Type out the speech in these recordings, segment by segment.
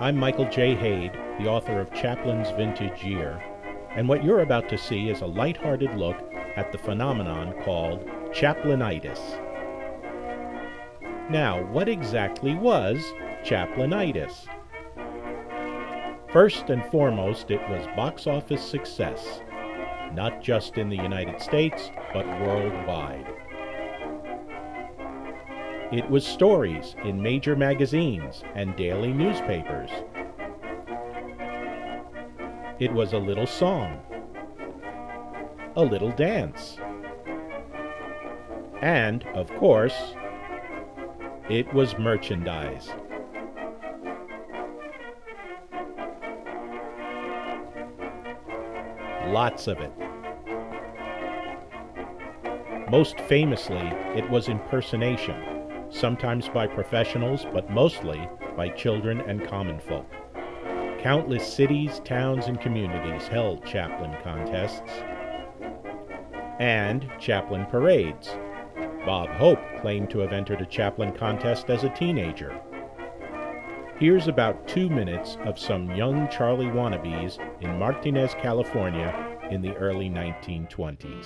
I'm Michael J. Hayde, the author of Chaplin's Vintage Year, and what you're about to see is a lighthearted look at the phenomenon called Chaplinitis. Now, what exactly was Chaplinitis? First and foremost, it was box office success, not just in the United States, but worldwide. It was stories in major magazines and daily newspapers. It was a little song, a little dance, and, of course, it was merchandise. Lots of it. Most famously, it was impersonation, sometimes by professionals, but mostly by children and common folk. Countless cities, towns, and communities held Chaplin contests and Chaplin parades. Bob Hope claimed to have entered a Chaplin contest as a teenager. Here's about 2 minutes of some young Charlie wannabes in Martinez, California in the early 1920s.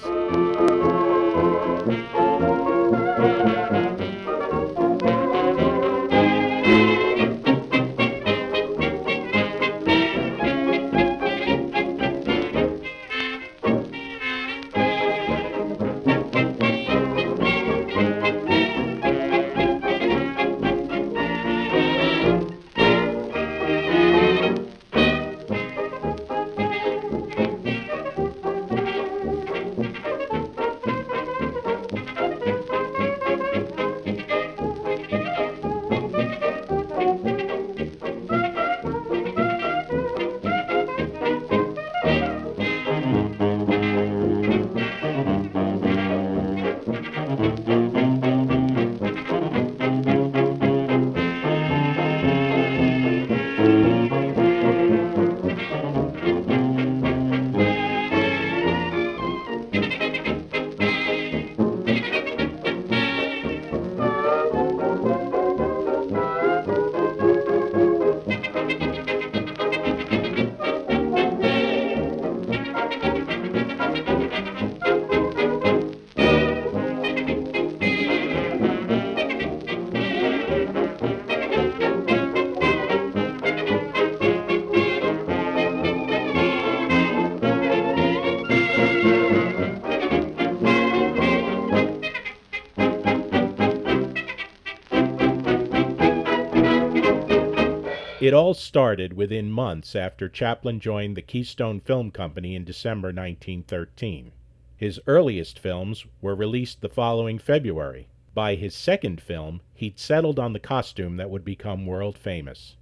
It all started within months after Chaplin joined the Keystone Film Company in December 1913. His earliest films were released the following February. By his second film, he'd settled on the costume that would become world famous.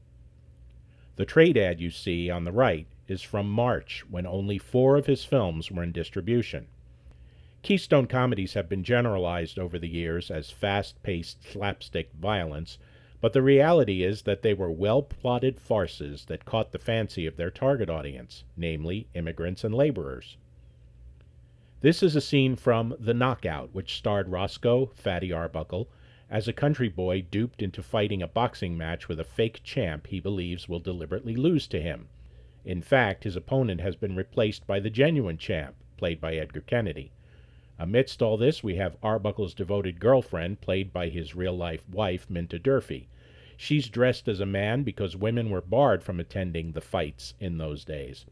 The trade ad you see on the right is from March, when only 4 of his films were in distribution. Keystone comedies have been generalized over the years as fast-paced slapstick violence, but the reality is that they were well-plotted farces that caught the fancy of their target audience, namely immigrants and laborers. This is a scene from The Knockout, which starred Roscoe "Fatty" Arbuckle as a country boy duped into fighting a boxing match with a fake champ he believes will deliberately lose to him. In fact, his opponent has been replaced by the genuine champ, played by Edgar Kennedy. Amidst all this, we have Arbuckle's devoted girlfriend, played by his real-life wife, Minta Durfee. She's dressed as a man because women were barred from attending the fights in those days.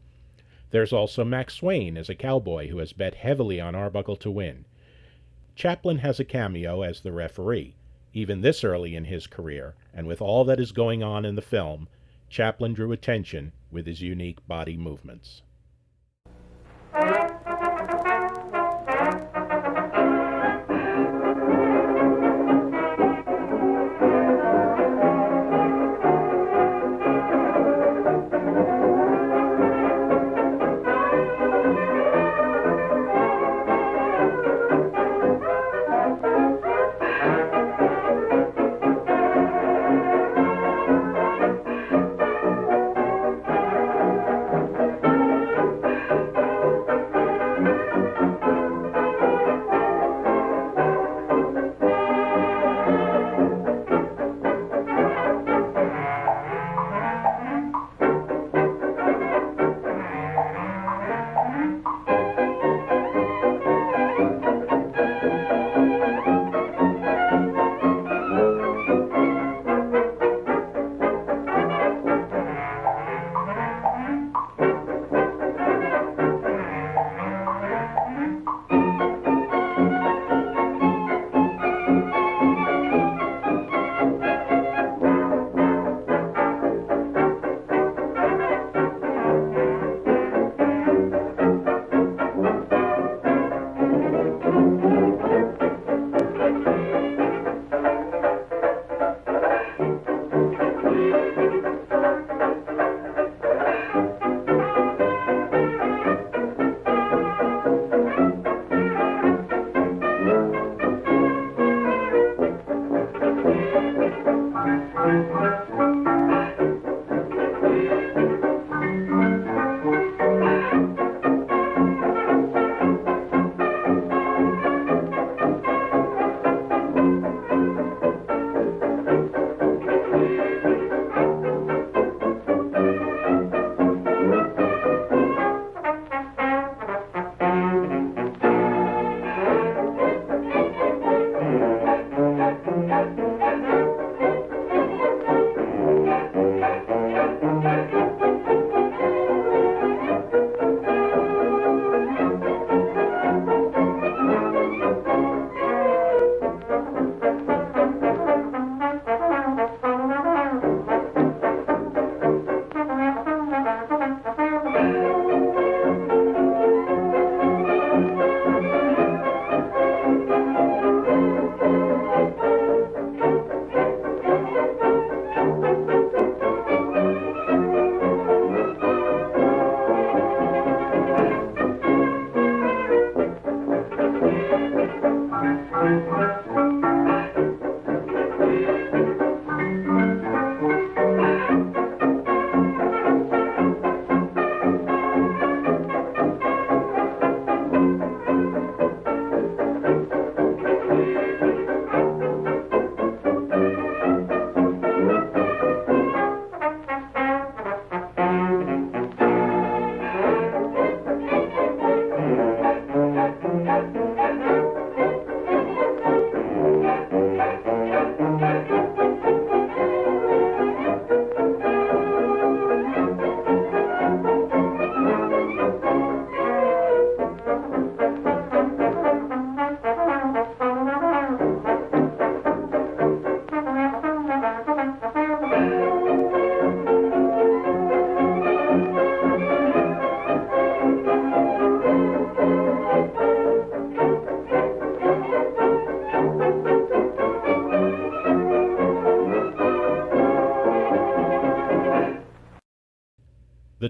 There's also Max Swain as a cowboy who has bet heavily on Arbuckle to win. Chaplin has a cameo as the referee. Even this early in his career, and with all that is going on in the film, Chaplin drew attention with his unique body movements.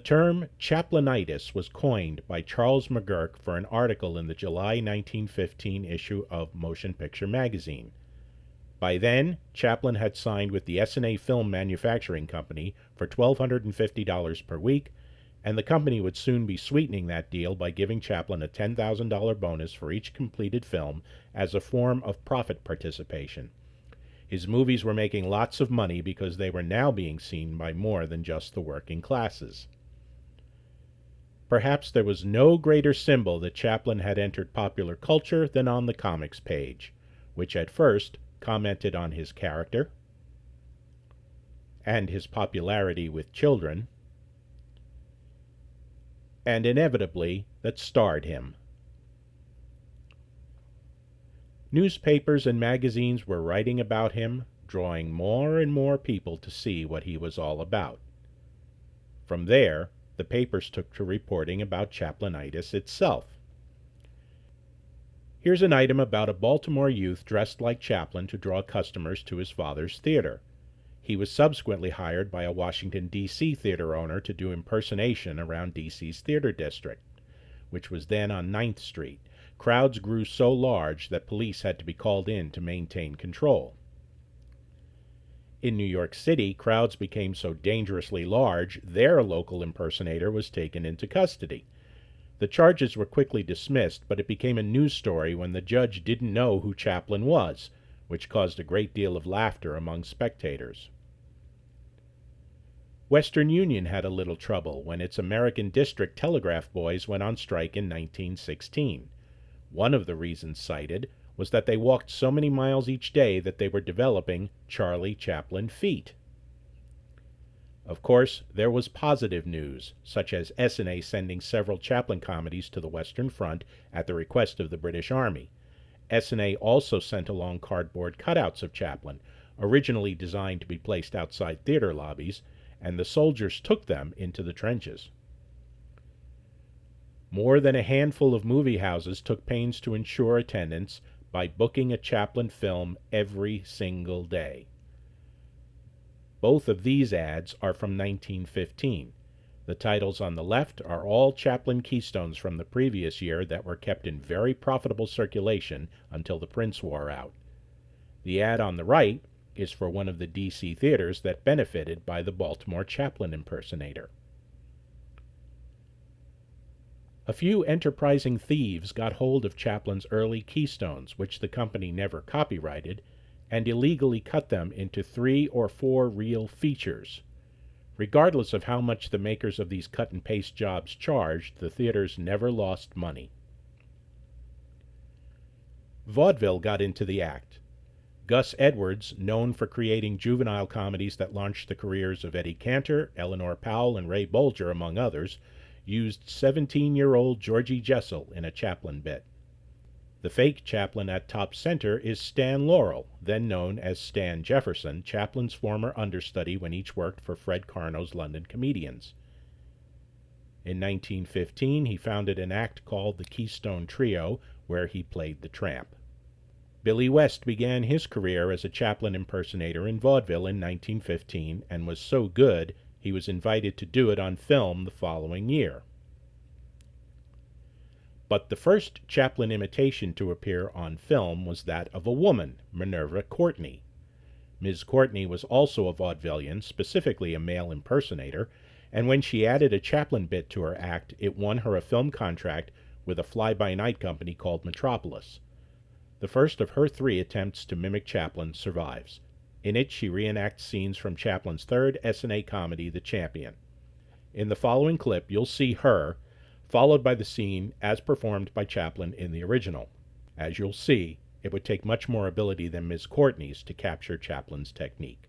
term chaplinitis was coined by Charles McGurk for an article in the July 1915 issue of Motion Picture Magazine. By then, Chaplin had signed with the S&A Film Manufacturing Company for $1,250 per week, and the company would soon be sweetening that deal by giving Chaplin a $10,000 bonus for each completed film as a form of profit participation. His movies were making lots of money because they were now being seen by more than just the working classes. Perhaps there was no greater symbol that Chaplin had entered popular culture than on the comics page, which at first commented on his character and his popularity with children, and inevitably that starred him. Newspapers and magazines were writing about him, drawing more and more people to see what he was all about. From there, the papers took to reporting about chaplinitis itself. Here's an item about a Baltimore youth dressed like Chaplin to draw customers to his father's theater. He was subsequently hired by a Washington, D.C. theater owner to do impersonation around D.C.'s theater district, which was then on 9th Street. Crowds grew so large that police had to be called in to maintain control. In New York City, crowds became so dangerously large, their local impersonator was taken into custody. The charges were quickly dismissed, but it became a news story when the judge didn't know who Chaplin was, which caused a great deal of laughter among spectators. Western Union had a little trouble when its American District telegraph boys went on strike in 1916. One of the reasons cited was that they walked so many miles each day that they were developing Charlie Chaplin feet. Of course, there was positive news, such as S&A sending several Chaplin comedies to the Western Front at the request of the British Army. S&A also sent along cardboard cutouts of Chaplin, originally designed to be placed outside theater lobbies, and the soldiers took them into the trenches. More than a handful of movie houses took pains to ensure attendance by booking a Chaplin film every single day. Both of these ads are from 1915. The titles on the left are all Chaplin Keystones from the previous year that were kept in very profitable circulation until the prints wore out. The ad on the right is for one of the D.C. theaters that benefited by the Baltimore Chaplin impersonator. A few enterprising thieves got hold of Chaplin's early Keystones, which the company never copyrighted, and illegally cut them into 3 or 4 reel features. Regardless of how much the makers of these cut-and-paste jobs charged, the theaters never lost money. Vaudeville got into the act. Gus Edwards, known for creating juvenile comedies that launched the careers of Eddie Cantor, Eleanor Powell, and Ray Bolger, among others, used 17-year-old Georgie Jessel in a Chaplin bit. The fake Chaplin at top center is Stan Laurel, then known as Stan Jefferson, Chaplin's former understudy when each worked for Fred Karno's London Comedians. In 1915, he founded an act called the Keystone Trio, where he played the tramp. Billy West began his career as a Chaplin impersonator in vaudeville in 1915 and was so good he was invited to do it on film the following year. But the first Chaplin imitation to appear on film was that of a woman, Minerva Courtney. Ms. Courtney was also a vaudevillian, specifically a male impersonator, and when she added a Chaplin bit to her act, it won her a film contract with a fly-by-night company called Metropolis. The first of her 3 attempts to mimic Chaplin survives. In it, she reenacts scenes from Chaplin's third S&A comedy, The Champion. In the following clip, you'll see her, followed by the scene as performed by Chaplin in the original. As you'll see, it would take much more ability than Ms. Courtney's to capture Chaplin's technique.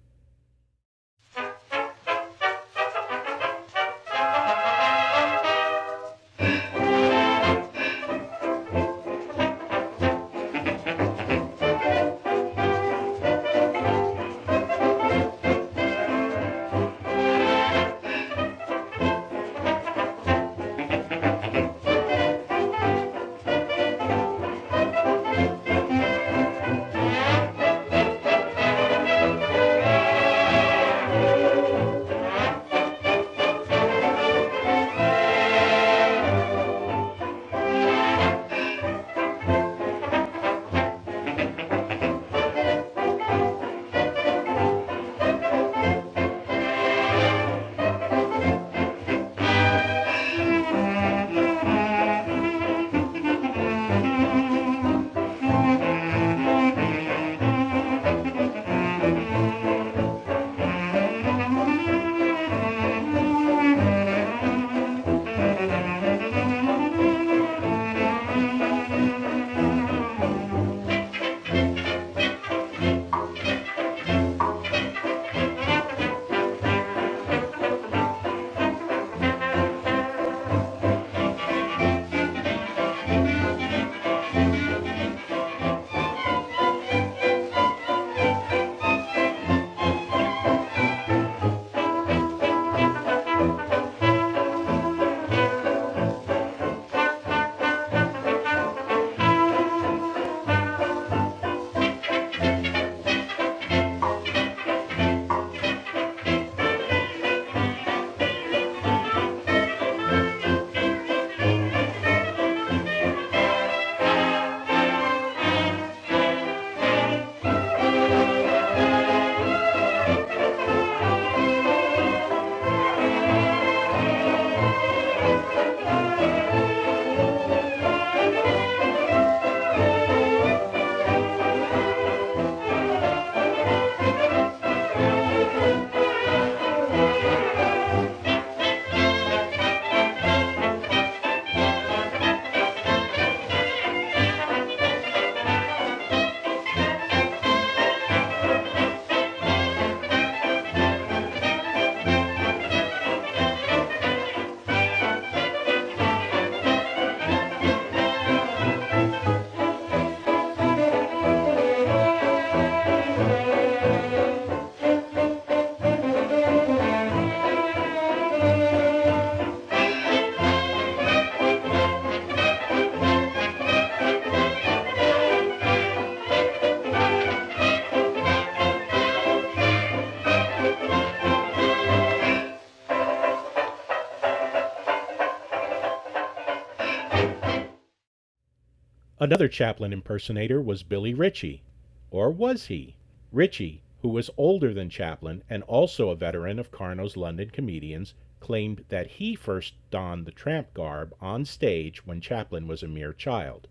Another Chaplin impersonator was Billy Ritchie. Or was he? Ritchie, who was older than Chaplin and also a veteran of Carnot's London comedians, claimed that he first donned the tramp garb on stage when Chaplin was a mere child.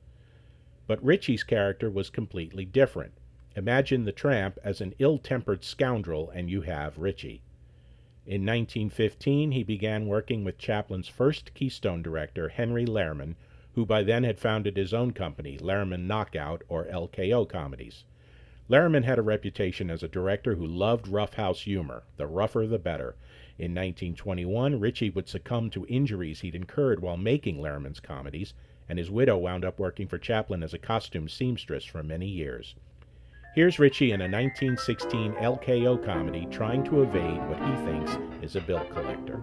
But Ritchie's character was completely different. Imagine the tramp as an ill-tempered scoundrel and you have Ritchie. In 1915, he began working with Chaplin's first Keystone director, Henry Lehrman, who by then had founded his own company, Lehrman Knockout, or LKO Comedies. Lehrman had a reputation as a director who loved roughhouse humor, the rougher the better. In 1921, Ritchie would succumb to injuries he'd incurred while making Lehrman's comedies, and his widow wound up working for Chaplin as a costume seamstress for many years. Here's Ritchie in a 1916 LKO comedy trying to evade what he thinks is a bill collector.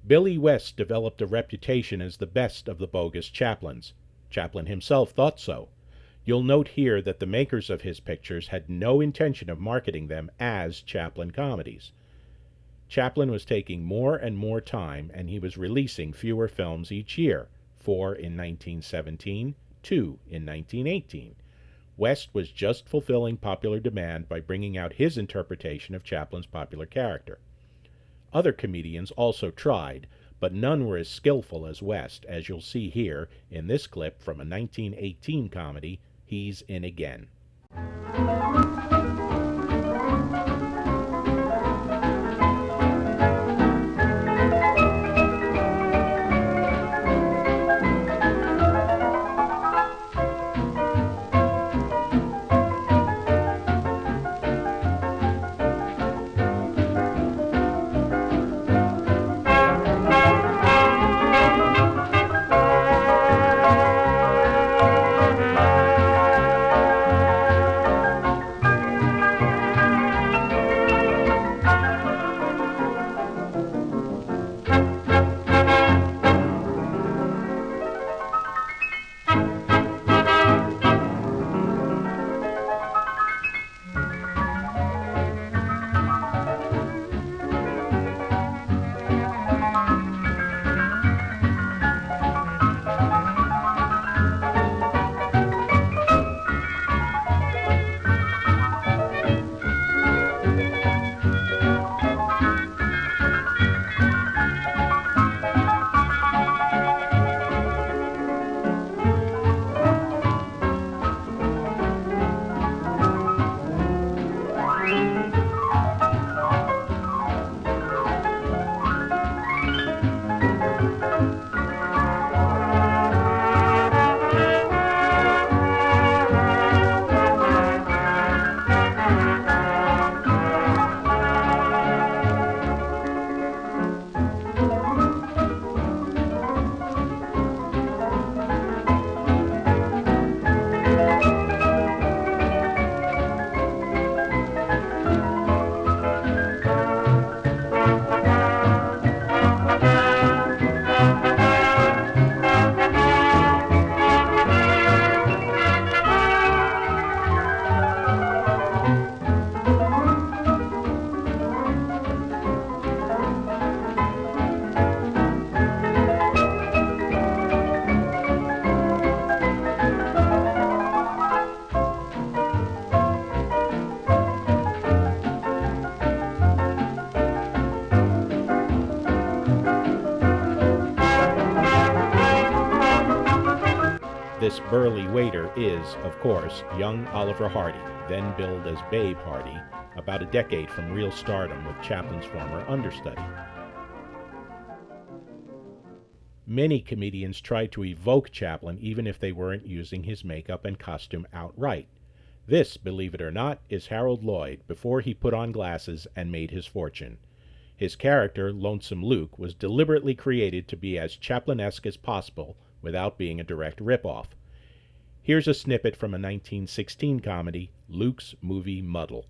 Billy West developed a reputation as the best of the bogus Chaplins. Chaplin himself thought so. You'll note here that the makers of his pictures had no intention of marketing them as Chaplin comedies. Chaplin was taking more and more time, and he was releasing fewer films each year, 4 in 1917, 2 in 1918. West was just fulfilling popular demand by bringing out his interpretation of Chaplin's popular character. Other comedians also tried, but none were as skillful as West, as you'll see here in this clip from a 1918 comedy, He's In Again. burly waiter is, of course, young Oliver Hardy, then billed as Babe Hardy, about a decade from real stardom with Chaplin's former understudy. Many comedians tried to evoke Chaplin even if they weren't using his makeup and costume outright. This, believe it or not, is Harold Lloyd before he put on glasses and made his fortune. His character, Lonesome Luke, was deliberately created to be as Chaplin-esque as possible without being a direct ripoff. Here's a snippet from a 1916 comedy, Luke's Movie Muddle.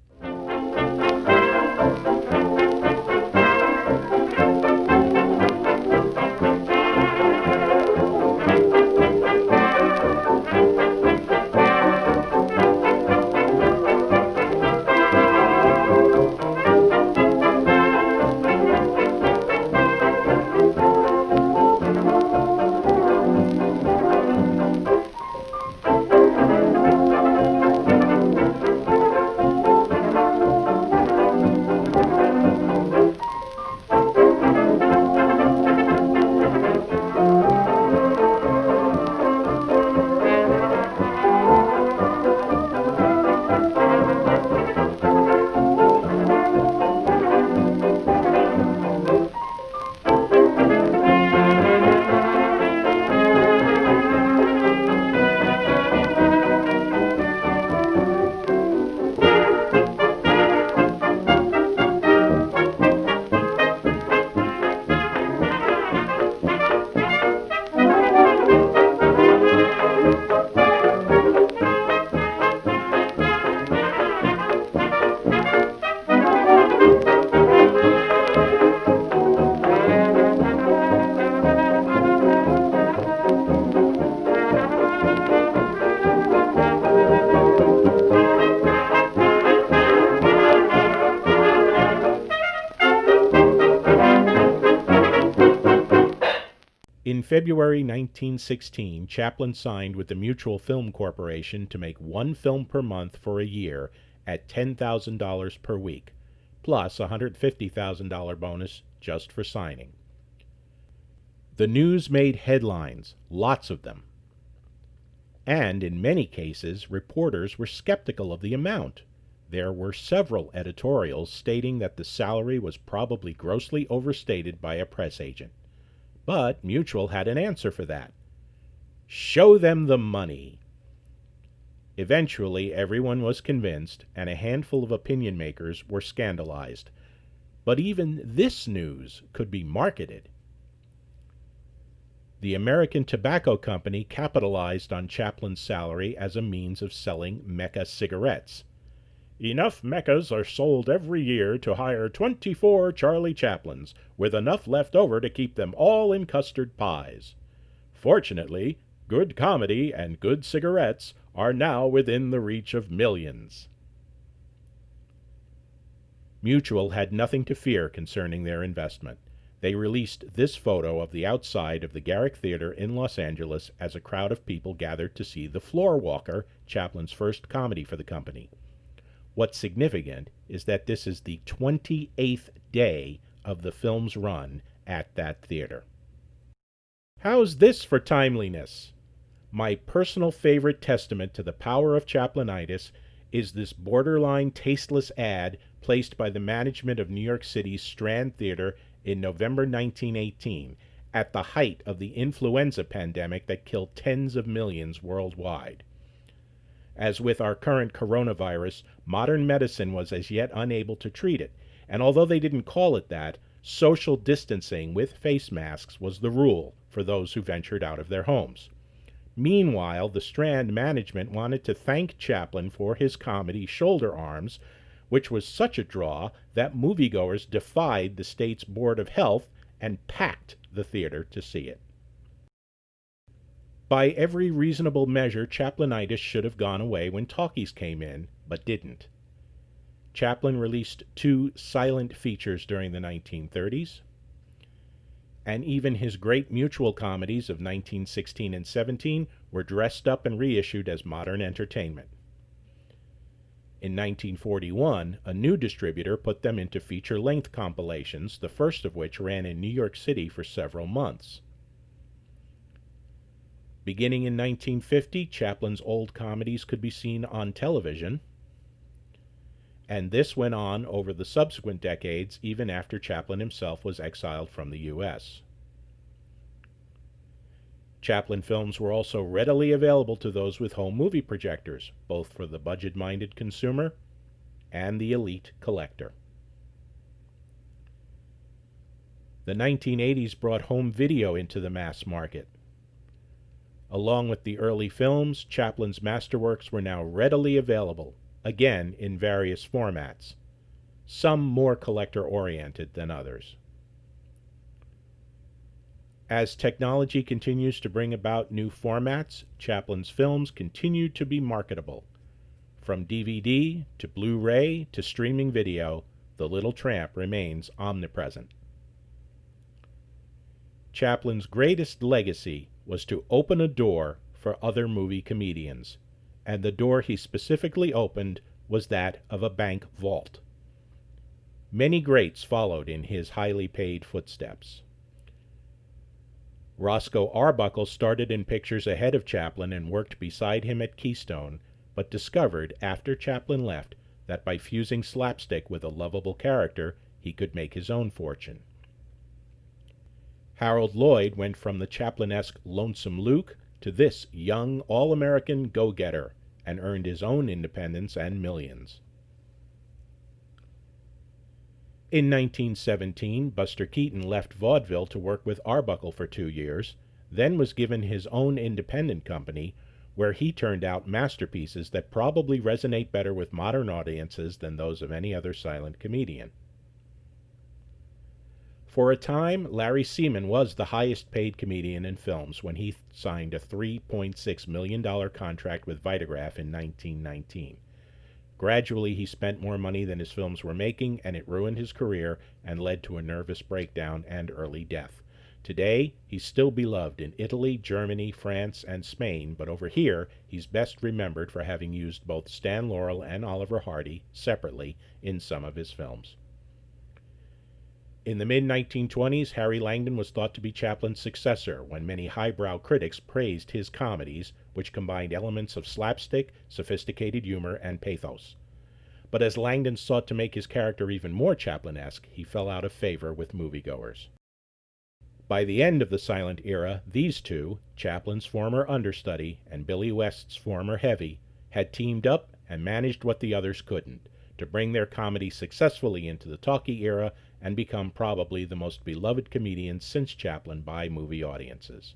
In February 1916, Chaplin signed with the Mutual Film Corporation to make one film per month for a year at $10,000 per week, plus a $150,000 bonus just for signing. The news made headlines, lots of them. And in many cases, reporters were skeptical of the amount. There were several editorials stating that the salary was probably grossly overstated by a press agent. But Mutual had an answer for that. Show them the money. Eventually, everyone was convinced, and a handful of opinion makers were scandalized. But even this news could be marketed. The American Tobacco Company capitalized on Chaplin's salary as a means of selling Mecca cigarettes. Enough Meccas are sold every year to hire 24 Charlie Chaplins, with enough left over to keep them all in custard pies. Fortunately, good comedy and good cigarettes are now within the reach of millions. Mutual had nothing to fear concerning their investment. They released this photo of the outside of the Garrick Theater in Los Angeles as a crowd of people gathered to see The Floor Walker, Chaplin's first comedy for the company. What's significant is that this is the 28th day of the film's run at that theater. How's this for timeliness? My personal favorite testament to the power of Chaplinitis is this borderline tasteless ad placed by the management of New York City's Strand Theater in November 1918, at the height of the influenza pandemic that killed tens of millions worldwide. As with our current coronavirus, modern medicine was as yet unable to treat it, and although they didn't call it that, social distancing with face masks was the rule for those who ventured out of their homes. Meanwhile, the Strand management wanted to thank Chaplin for his comedy Shoulder Arms, which was such a draw that moviegoers defied the state's Board of Health and packed the theater to see it. By every reasonable measure, Chaplinitis should have gone away when talkies came in, but didn't. Chaplin released 2 silent features during the 1930s, and even his great Mutual comedies of 1916 and 17 were dressed up and reissued as modern entertainment. In 1941, a new distributor put them into feature-length compilations, the first of which ran in New York City for several months. Beginning in 1950, Chaplin's old comedies could be seen on television, and this went on over the subsequent decades, even after Chaplin himself was exiled from the U.S. Chaplin films were also readily available to those with home movie projectors, both for the budget-minded consumer and the elite collector. The 1980s brought home video into the mass market. Along with the early films, Chaplin's masterworks were now readily available, again in various formats, some more collector-oriented than others. As technology continues to bring about new formats, Chaplin's films continue to be marketable. From DVD to Blu-ray to streaming video, The Little Tramp remains omnipresent. Chaplin's greatest legacy was to open a door for other movie comedians, and the door he specifically opened was that of a bank vault. Many greats followed in his highly paid footsteps. Roscoe Arbuckle started in pictures ahead of Chaplin and worked beside him at Keystone, but discovered after Chaplin left that by fusing slapstick with a lovable character, he could make his own fortune. Harold Lloyd went from the Chaplin-esque Lonesome Luke to this young, all-American go-getter and earned his own independence and millions. In 1917, Buster Keaton left vaudeville to work with Arbuckle for 2 years, then was given his own independent company, where he turned out masterpieces that probably resonate better with modern audiences than those of any other silent comedian. For a time, Larry Seaman was the highest-paid comedian in films when he signed a $3.6 million contract with Vitagraph in 1919. Gradually, he spent more money than his films were making, and it ruined his career and led to a nervous breakdown and early death. Today, he's still beloved in Italy, Germany, France, and Spain, but over here, he's best remembered for having used both Stan Laurel and Oliver Hardy separately in some of his films. In the mid-1920s, Harry Langdon was thought to be Chaplin's successor when many highbrow critics praised his comedies, which combined elements of slapstick, sophisticated humor, and pathos. But as Langdon sought to make his character even more Chaplin-esque, he fell out of favor with moviegoers. By the end of the silent era, these two, Chaplin's former understudy and Billy West's former heavy, had teamed up and managed what the others couldn't, to bring their comedy successfully into the talkie era and become probably the most beloved comedians since Chaplin by movie audiences.